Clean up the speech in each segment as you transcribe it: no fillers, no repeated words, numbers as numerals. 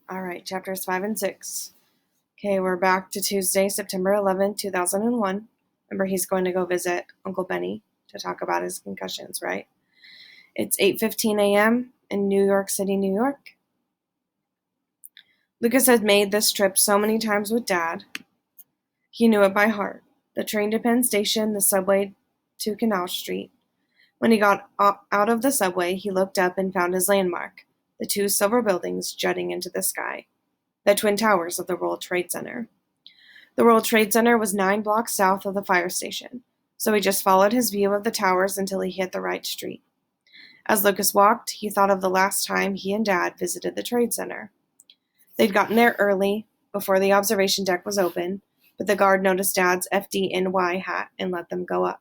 All right, chapters 5 and 6. Okay, we're back to Tuesday, September 11th, 2001. Remember, he's going to go visit Uncle Benny to talk about his concussions, right? It's 8:15 a.m. in New York City, New York. Lucas had made this trip so many times with Dad. He knew it by heart. The train to Penn Station, the subway to Canal Street. When he got out of the subway, he looked up and found his landmark, the two silver buildings jutting into the sky, the Twin Towers of the World Trade Center. The World Trade Center was 9 blocks south of the fire station, so he just followed his view of the towers until he hit the right street. As Lucas walked, he thought of the last time he and Dad visited the Trade Center. They'd gotten there early, before the observation deck was open, but the guard noticed Dad's FDNY hat and let them go up,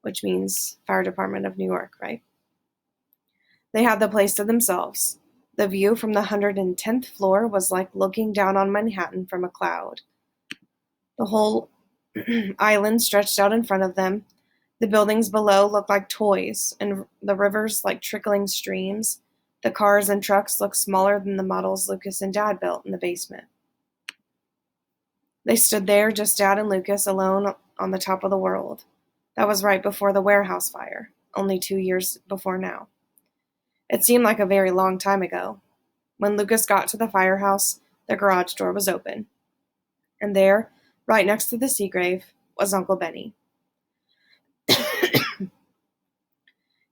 which means Fire Department of New York, right? They had the place to themselves. The view from the 110th floor was like looking down on Manhattan from a cloud. The whole island stretched out in front of them. The buildings below looked like toys, and the rivers like trickling streams. The cars and trucks looked smaller than the models Lucas and Dad built in the basement. They stood there, just Dad and Lucas, alone on the top of the world. That was right before the warehouse fire, only 2 years before now. It seemed like a very long time ago. When Lucas got to the firehouse, the garage door was open. And there, right next to the Seagrave, was Uncle Benny.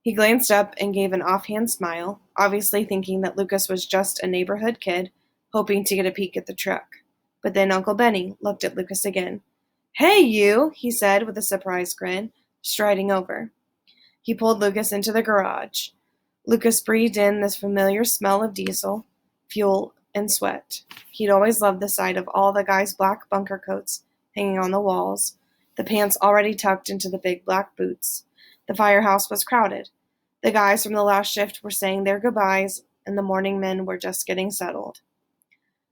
He glanced up and gave an offhand smile, obviously thinking that Lucas was just a neighborhood kid, hoping to get a peek at the truck. But then Uncle Benny looked at Lucas again. "Hey, you," he said with a surprised grin, striding over. He pulled Lucas into the garage. Lucas breathed in the familiar smell of diesel, fuel, and sweat. He'd always loved the sight of all the guys' black bunker coats hanging on the walls, the pants already tucked into the big black boots. The firehouse was crowded. The guys from the last shift were saying their goodbyes, and the morning men were just getting settled.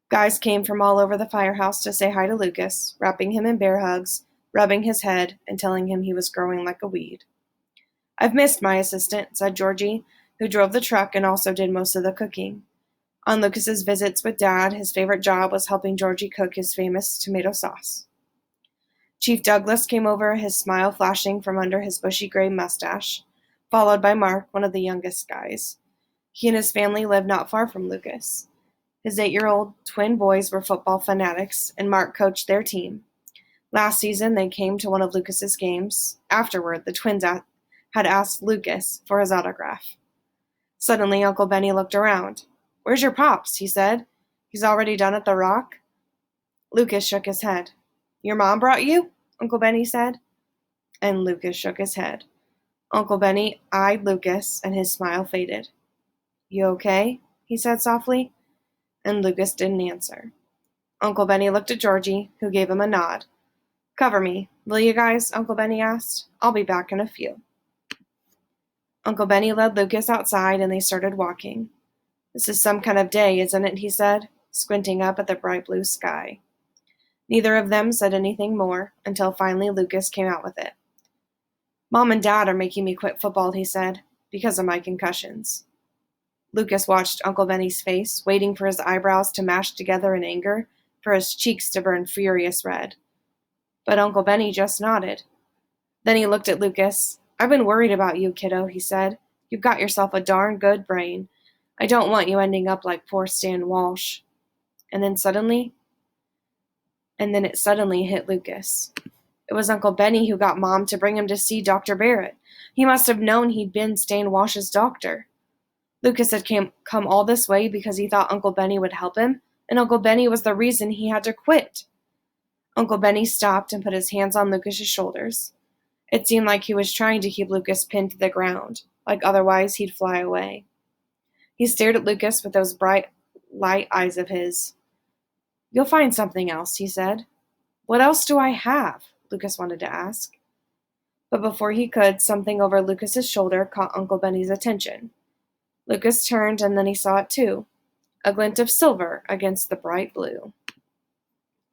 Guys came from all over the firehouse to say hi to Lucas, wrapping him in bear hugs, rubbing his head, and telling him he was growing like a weed. "I've missed my assistant," said Georgie, who drove the truck and also did most of the cooking. On Lucas's visits with Dad, his favorite job was helping Georgie cook his famous tomato sauce. Chief Douglas came over, his smile flashing from under his bushy gray mustache, followed by Mark, one of the youngest guys. He and his family lived not far from Lucas. His 8-year-old twin boys were football fanatics, and Mark coached their team. Last season, they came to one of Lucas's games. Afterward, the twins had asked Lucas for his autograph. Suddenly, Uncle Benny looked around. "Where's your pops?" he said. "He's already done at the Rock?" Lucas shook his head. "Your mom brought you?" Uncle Benny said. And Lucas shook his head. Uncle Benny eyed Lucas, and his smile faded. "You okay?" he said softly. And Lucas didn't answer. Uncle Benny looked at Georgie, who gave him a nod. "Cover me, will you guys?" Uncle Benny asked. "I'll be back in a few." Uncle Benny led Lucas outside, and they started walking. "This is some kind of day, isn't it?" he said, squinting up at the bright blue sky. Neither of them said anything more, until finally Lucas came out with it. "Mom and Dad are making me quit football," he said, "because of my concussions." Lucas watched Uncle Benny's face, waiting for his eyebrows to mash together in anger, for his cheeks to burn furious red. But Uncle Benny just nodded. Then he looked at Lucas. "I've been worried about you, kiddo," he said. "You've got yourself a darn good brain. I don't want you ending up like poor Stan Walsh." And then it suddenly hit Lucas. It was Uncle Benny who got Mom to bring him to see Dr. Barrett. He must have known he'd been Stan Walsh's doctor. Lucas had come all this way because he thought Uncle Benny would help him, and Uncle Benny was the reason he had to quit. Uncle Benny stopped and put his hands on Lucas's shoulders. It seemed like he was trying to keep Lucas pinned to the ground, like otherwise he'd fly away. He stared at Lucas with those bright, light eyes of his. "You'll find something else," he said. "What else do I have?" Lucas wanted to ask. But before he could, something over Lucas's shoulder caught Uncle Benny's attention. Lucas turned, and then he saw it too, a glint of silver against the bright blue.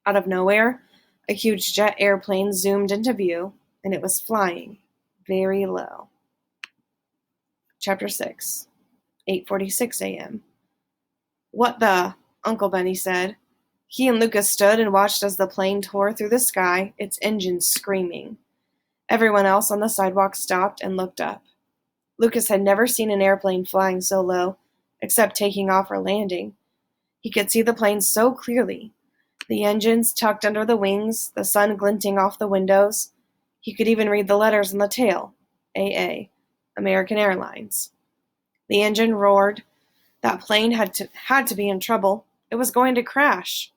Out of nowhere, a huge jet airplane zoomed into view, and it was flying very low. Chapter 6, 8:46 a.m. "What the?" Uncle Benny said. He and Lucas stood and watched as the plane tore through the sky, its engines screaming. Everyone else on the sidewalk stopped and looked up. Lucas had never seen an airplane flying so low, except taking off or landing. He could see the plane so clearly. The engines tucked under the wings, the sun glinting off the windows. He could even read the letters on the tail. AA, American Airlines. The engine roared. That plane had to be in trouble. It was going to crash.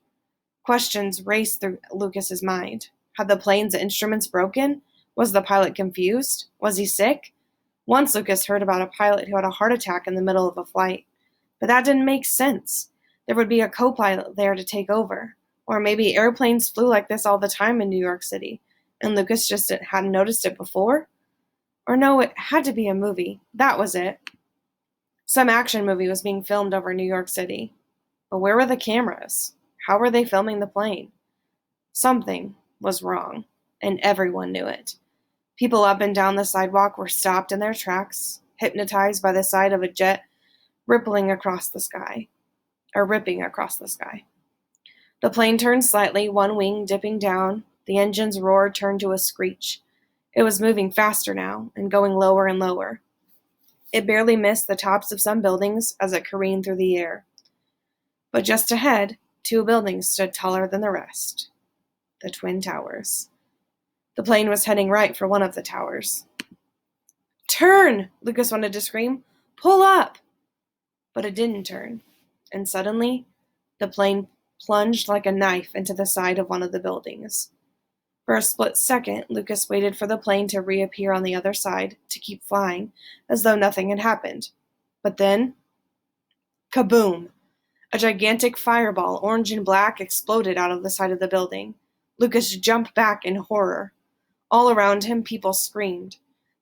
Questions raced through Lucas's mind. Had the plane's instruments broken? Was the pilot confused? Was he sick? Once Lucas heard about a pilot who had a heart attack in the middle of a flight. But that didn't make sense. There would be a co-pilot there to take over. Or maybe airplanes flew like this all the time in New York City, and Lucas just hadn't noticed it before? Or no, it had to be a movie. That was it. Some action movie was being filmed over New York City. But where were the cameras? How were they filming the plane? Something was wrong, and everyone knew it. People up and down the sidewalk were stopped in their tracks, hypnotized by the sight of a jet ripping across the sky. The plane turned slightly, one wing dipping down. The engine's roar turned to a screech. It was moving faster now, and going lower and lower. It barely missed the tops of some buildings as it careened through the air. But just ahead, two buildings stood taller than the rest. The Twin Towers. The plane was heading right for one of the towers. Turn! Lucas wanted to scream. Pull up! But it didn't turn. And suddenly, the plane plunged like a knife into the side of one of the buildings. For a split second, Lucas waited for the plane to reappear on the other side, to keep flying, as though nothing had happened. But then, kaboom! A gigantic fireball, orange and black, exploded out of the side of the building. Lucas jumped back in horror. All around him, people screamed.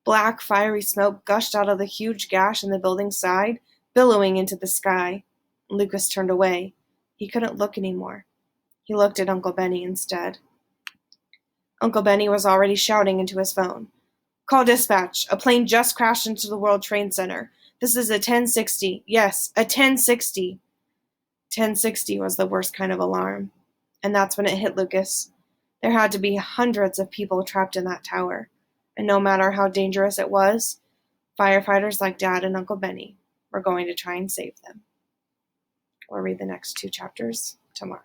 Black, fiery smoke gushed out of the huge gash in the building's side, billowing into the sky. Lucas turned away. He couldn't look anymore. He looked at Uncle Benny instead. Uncle Benny was already shouting into his phone. Call dispatch. A plane just crashed into the World Trade Center. This is a 1060. Yes, a 1060. 1060 was the worst kind of alarm. And that's when it hit Lucas. There had to be hundreds of people trapped in that tower. And no matter how dangerous it was, firefighters like Dad and Uncle Benny were going to try and save them. We'll read the next 2 chapters tomorrow.